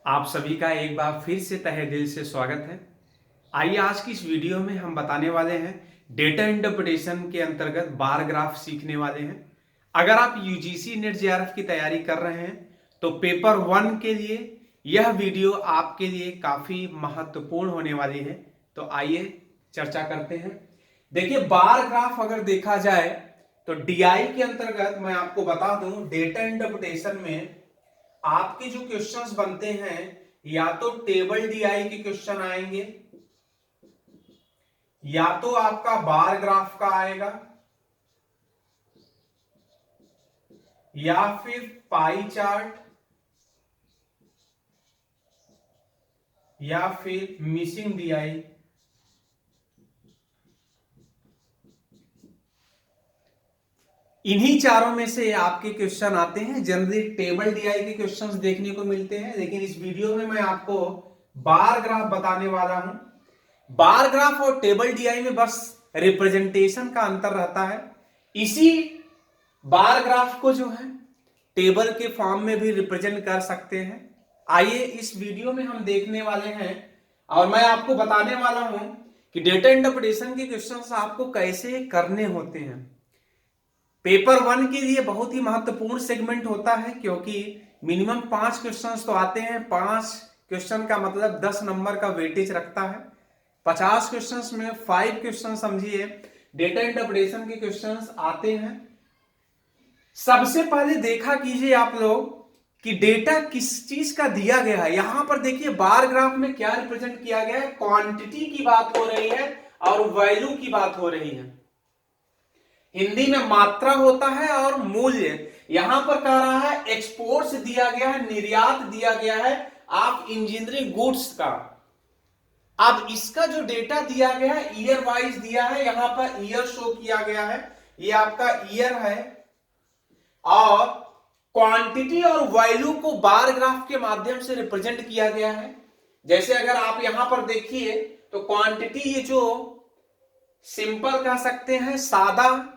आप सभी का एक बार फिर से तहे दिल से स्वागत है। आइए आज की इस वीडियो में हम बताने वाले हैं डेटा इंटरप्रिटेशन के अंतर्गत बार ग्राफ सीखने वाले हैं। अगर आप यूजीसी नेट जेआरएफ की तैयारी कर रहे हैं तो पेपर 1 के लिए यह वीडियो आपके लिए काफी महत्वपूर्ण होने वाली है। तो आइए चर्चा करते हैं। देखिए, बार ग्राफ अगर देखा जाए तो डीआई के अंतर्गत मैं आपको बता दूं, डेटा इंटरप्रिटेशन में आपके जो क्वेश्चंस बनते हैं या तो टेबल डीआई के क्वेश्चन आएंगे या तो आपका बार ग्राफ का आएगा या फिर पाई चार्ट या फिर मिसिंग डीआई। इन्हीं चारों में से आपके क्वेश्चन आते हैं। जनरली टेबल डीआई के क्वेश्चंस देखने को मिलते हैं, लेकिन इस वीडियो में मैं आपको बार ग्राफ बताने वाला हूं। बार ग्राफ और टेबल डीआई में बस रिप्रेजेंटेशन का अंतर रहता है। इसी बार ग्राफ को जो है टेबल के फॉर्म में भी रिप्रेजेंट कर सकते हैं। आइए इस वीडियो में हम देखने वाले हैं और मैं आपको बताने वाला हूं कि डेटा इंटरप्रिटेशन के क्वेश्चंस आपको कैसे करने होते हैं। पेपर 1 के लिए बहुत ही महत्वपूर्ण सेगमेंट होता है, क्योंकि मिनिमम 5 क्वेश्चंस तो आते हैं। 5 क्वेश्चन का मतलब 10 नंबर का वेटेज रखता है। 50 क्वेश्चंस में 5 क्वेश्चन समझिए डेटा इंटरप्रिटेशन के क्वेश्चंस आते हैं। सबसे पहले देखा कीजिए आप लोग कि डेटा किस चीज का दिया गया है। यहां पर देखिए बार ग्राफ में क्या रिप्रेजेंट किया गया है, क्वांटिटी की बात हो रही है और वैल्यू की बात हो रही है। हिंदी में मात्रा होता है और मूल्य। यहां पर कह रहा है एक्सपोर्ट्स दिया गया है, निर्यात दिया गया है आप इंजीनियरिंग गुड्स का। अब इसका जो डेटा दिया गया है ईयर वाइज दिया है, यहां पर ईयर शो किया गया है, ये आपका ईयर है। और क्वांटिटी और वैल्यू को बार ग्राफ के माध्यम से रिप्रेजेंट किया गया है। जैसे अगर आप यहां पर देखिए तो क्वांटिटी, ये जो सिंपल कह सकते हैं, सादा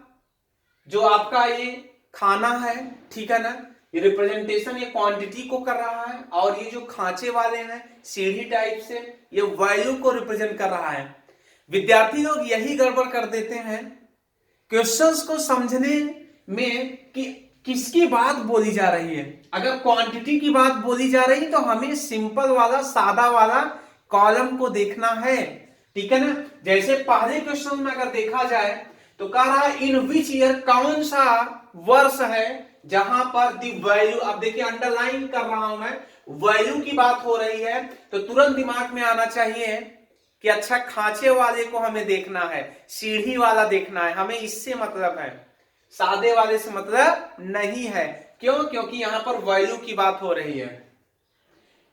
जो आपका ये खाना है, ठीक है ना, ये रिप्रेजेंटेशन ये क्वांटिटी को कर रहा है। और ये जो खांचे वाले हैं सीढ़ी टाइप से, ये वैल्यू को रिप्रेजेंट कर रहा है। विद्यार्थी लोग यही गड़बड़ कर देते हैं क्वेश्चंस को समझने में कि किसकी बात बोली जा रही है। अगर क्वांटिटी की बात बोली जा रही है तो हमें सिंपल वाला सादा वाला कॉलम को देखना है, ठीक है ना। जैसे पहले क्वेश्चन में अगर देखा जाए तो कह रहा है इन विच ईयर, कौन सा वर्ष है जहां पर दी वैल्यू, अब देखिए अंडरलाइन कर रहा हूं मैं, वैल्यू की बात हो रही है तो तुरंत दिमाग में आना चाहिए कि अच्छा खांचे वाले को हमें देखना है, सीढ़ी वाला देखना है, हमें इससे मतलब है, सादे वाले से मतलब नहीं है। क्यों? क्योंकि यहां पर वैल्यू की बात हो रही है।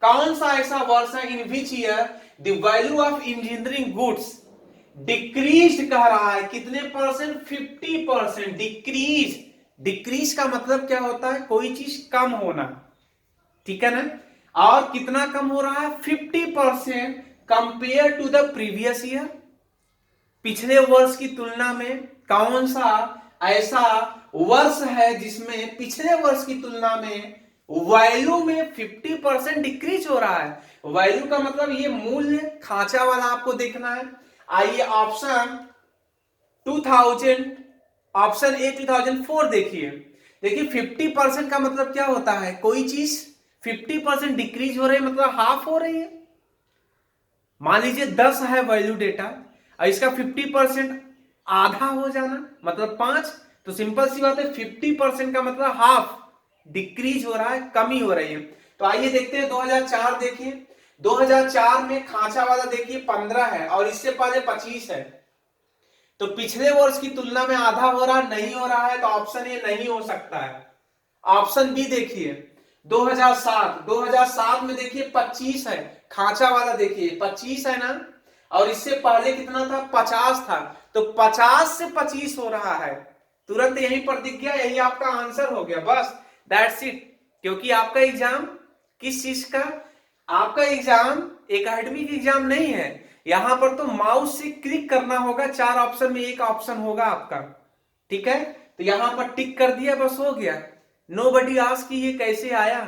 कौन सा ऐसा वर्ष है in which year the value of engineering goods decrease कह रहा है, कितने परसेंट? 50%। डिक्रीज, डिक्रीज का मतलब क्या होता है? कोई चीज कम होना, ठीक है ना। और कितना कम हो रहा है? 50% compare to the previous year, पिछले वर्ष की तुलना में। कौन सा ऐसा वर्ष है जिसमें पिछले वर्ष की तुलना में वैल्यू में 50% डिक्रीज हो रहा है? वैल्यू का मतलब ये मूल्य, खांचा वाला आपको देखना है। आइए ऑप्शन 2000, ऑप्शन ए 2004 देखिए। देखिए 50% का मतलब क्या होता है? कोई चीज 50% डिक्रीज हो रही है मतलब हाफ हो रही है। मान लीजिए 10 है वैल्यू डेटा और इसका 50% आधा हो जाना मतलब 5, तो सिंपल सी बात है 50% का मतलब हाफ डिक्रीज हो रहा है, कमी हो रही है। तो आइए देखते हैं 2004 देखिए। 2004 में खांचा वाला देखिए 15 है और इससे पहले 25 है, तो पिछले वर्ष की तुलना में आधा हो रहा, नहीं हो रहा है, तो ऑप्शन ए नहीं हो सकता है। ऑप्शन बी देखिए 2007, 2007 में देखिए 25 है, खांचा वाला देखिए 25 है ना, और इससे पहले कितना था? 50 था, तो 50 से 25 हो रहा है। तुरंत यहीं पर दिख गया, यही आपका आंसर हो गया, बस दैट्स इट। क्योंकि आपका एग्जाम किस चीज का? आपका एग्जाम एकेडमिक एग्जाम नहीं है। यहां पर तो माउस से क्लिक करना होगा, 4 ऑप्शन में एक ऑप्शन होगा आपका, ठीक है। तो यहां पर टिक कर दिया, बस हो गया। नो बडी आस्क कि ये कैसे आया,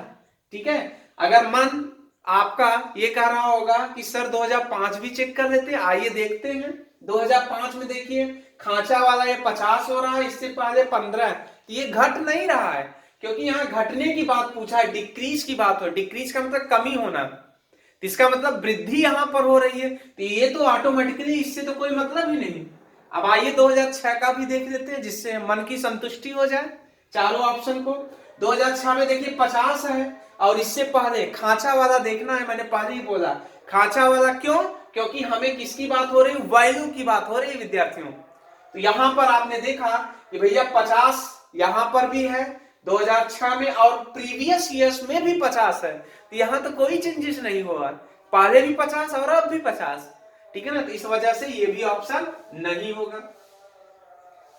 ठीक है। अगर मन आपका ये कह रहा होगा कि सर 2005 भी चेक कर लेते हैं, आइए देखते हैं। 2005 में देखिए खांचा वाला ये 50 हो रहा है, इससे पहले 15 है, तो ये घट नहीं रहा है, क्योंकि यहाँ घटने की बात पूछा है, डिक्रीज की बात हो, डिक्रीज का मतलब कमी होना, तो इसका मतलब वृद्धि यहां पर हो रही है, तो ये तो ऑटोमेटिकली इससे तो कोई मतलब ही नहीं। अब आइए 2006 का भी देख लेते हैं, जिससे मन की संतुष्टि हो जाए चारों ऑप्शन को। 2006 में देखिए 50 है, और इससे पहले खांचा वाला देखना है, मैंने पहले ही बोला खांचा वाला, क्यों? क्योंकि हमें किसकी बात हो रही है, वैल्यू की बात हो रही है विद्यार्थियों। तो यहां पर आपने देखा कि भैया 50 यहां पर भी है 2006 में, और प्रीवियस ईयर्स में भी 50 है, तो यहां तो कोई चेंजेस नहीं हुआ, पहले भी 50 और अब भी 50, ठीक है ना, तो इस वजह से ये भी ऑप्शन नहीं होगा।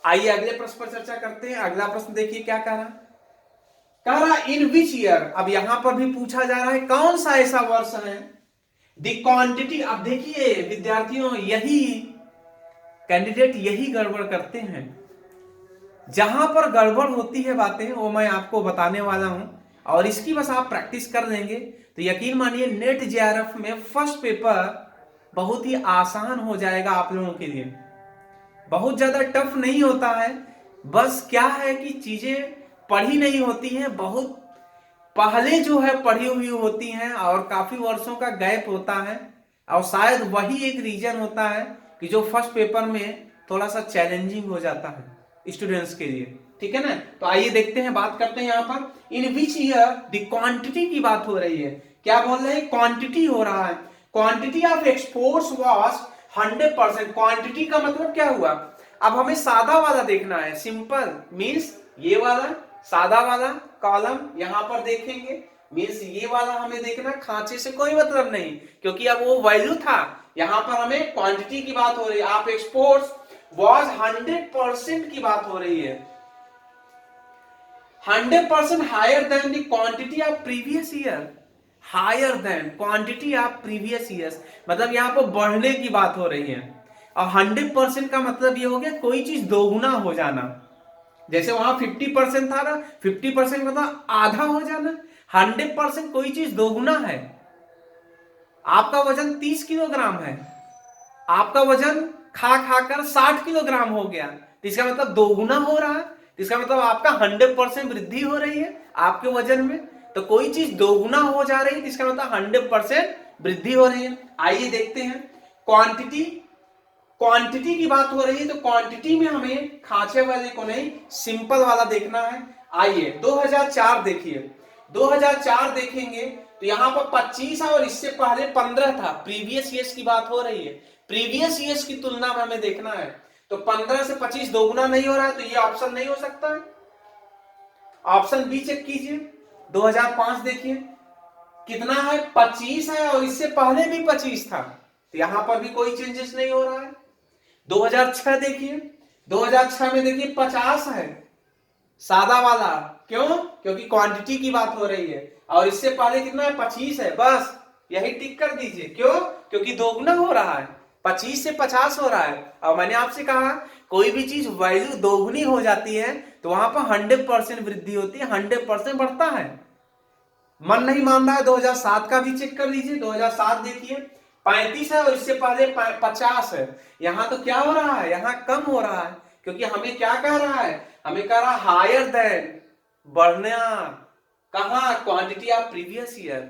आइए अगले प्रश्न पर चर्चा करते हैं। अगला प्रश्न देखिए क्या कह रहा इन विच ईयर, अब यहां पर भी पूछा जा रहा है कौन सा ऐसा वर्ष है, द क्वांटिटी। अब देखिए विद्यार्थियों, यही कैंडिडेट यही गड़बड़ करते हैं, जहां पर गड़बड़ होती है बातें वो मैं आपको बताने वाला हूं, और इसकी बस आप प्रैक्टिस कर लेंगे तो यकीन मानिए नेट जेआरएफ में फर्स्ट पेपर बहुत ही आसान हो जाएगा आप लोगों के लिए, बहुत ज्यादा टफ नहीं होता है। बस क्या है कि चीजें पढ़ी नहीं होती हैं, बहुत पहले जो है पढ़ी हुई होती हैं, और काफी वर्षों का गैप होता है, और शायद वही एक रीजन होता है कि जो फर्स्ट पेपर में थोड़ा सा चैलेंजिंग हो जाता है स्टूडेंट्स के लिए, ठीक है ना। तो आइए देखते हैं, बात करते हैं यहाँ पर इन विच ईयर द क्वांटिटी की बात हो रही है, क्या बोल रहे हैं, क्वांटिटी हो रहा है, quantity of exports was 100%। Quantity का मतलब क्या हुआ, अब हमें सादा वाला देखना है, सिंपल मीन्स ये वाला सादा वाला कॉलम यहां पर देखेंगे, मीन्स ये वाला हमें देखना, खांचे से कोई मतलब नहीं, क्योंकि अब वो वैल्यू था, यहां पर हमें क्वांटिटी की बात हो रही है। आप एक्सपोर्ट्स वाज 100% की बात हो रही है, 100% higher than the quantity of previous year, higher than quantity of previous years, मतलब यहां पर बढ़ने की बात हो रही है। और 100% का मतलब ये हो गया कोई चीज दोगुना हो जाना, जैसे वहां 50% था ना, 50% मतलब आधा हो जाना, 100% कोई चीज दोगुना है। आपका वजन 30 किलोग्राम है, आपका वजन खा खाकर 60 किलोग्राम हो गया, तो इसका मतलब दोगुना हो रहा है, तो इसका मतलब आपका 100% वृद्धि हो रही है आपके वजन में। तो कोई चीज दोगुना हो जा रही है, तो इसका मतलब 100% वृद्धि हो रही है। आइए देखते हैं क्वांटिटी, क्वांटिटी की बात हो रही है, तो क्वांटिटी में हमें खांचे वाले को नहीं सिंपल वाला देखना है। आइए 2004 देखिए, 2004 देखेंगे तो यहां पर 25 है, और इससे पहले 15 था, प्रीवियस ईयर्स की बात हो रही है, प्रीवियस ईयर्स की तुलना में हमें देखना है, तो 15 से 25 दोगुना नहीं हो रहा है, तो ये ऑप्शन नहीं हो सकता है। ऑप्शन बी चेक कीजिए, 2005 देखिए कितना है, 25 है, और इससे पहले भी 25 था, तो यहां पर भी कोई चेंजेस नहीं हो रहा है। 2006 देखिए, 2006 में देखिए 50 है सादा वाला, क्यों? क्योंकि क्वांटिटी की बात हो रही है, और इससे पहले कितना है, 25 है, बस यही टिक कर दीजिए, क्यों? क्योंकि दोगुना हो रहा है, 25 से 50 हो रहा है, और मैंने आपसे कहा कोई भी चीज वैल्यू दोगुनी हो जाती है तो वहां पर 100% वृद्धि होती है, 100% बढ़ता है। मन नहीं मान रहा है, 2007 का भी चेक कर लीजिए, 2007 देखिए 35 है, और इससे पहले 50 है, यहां तो क्या हो रहा है, यहां कम हो रहा है, क्योंकि हमें क्या कह रहा है, हमें कह रहा है हायर देन, बढ़ना कहां, क्वांटिटी ऑफ प्रीवियस ईयर।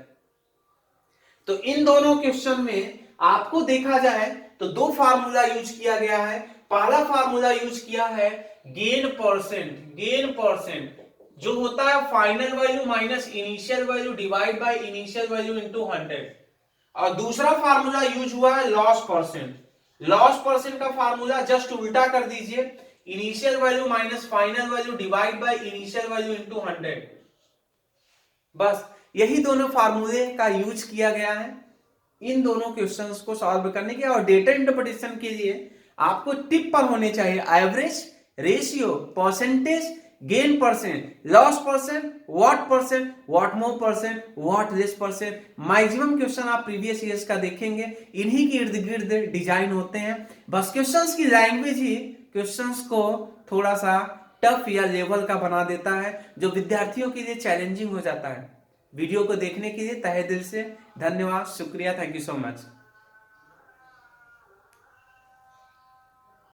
तो इन दोनों क्वेश्चन में आपको देखा जाए तो दो फार्मूला यूज किया गया है। पहला फार्मूला यूज किया है गेन परसेंट, गेन परसेंट जो होता है final value minus initial value divide by initial value into 100, और दूसरा फार्मूला यूज हुआ है लॉस परसेंट। लॉस परसेंट का फार्मूला जस्ट उल्टा कर दीजिए, initial value minus final value divide by initial value into 100, बस यही दोनों फार्मूले का यूज किया गया है इन दोनों क्वेश्चंस को सॉल्व करने के। और डेटा इंटरप्रिटेशन के लिए आपको टिप पर होने चाहिए average, ratio, percentage, gain percent, loss percent, what more percent, what less percent. Maximum question आप प्रीवियस ईयर्स का देखेंगे, इन्हीं के इर्द गिर्द डिजाइन होते हैं। बस क्वेश्चंस की लैंग्वेज ही क्वेश्चंस को थोड़ा सा टफ या लेवल का बना देता है, जो विद्यार्थियों के लिए चैलेंजिंग हो जाता है। वीडियो को देखने के लिए तहे दिल से धन्यवाद, शुक्रिया, थैंक यू सो मच।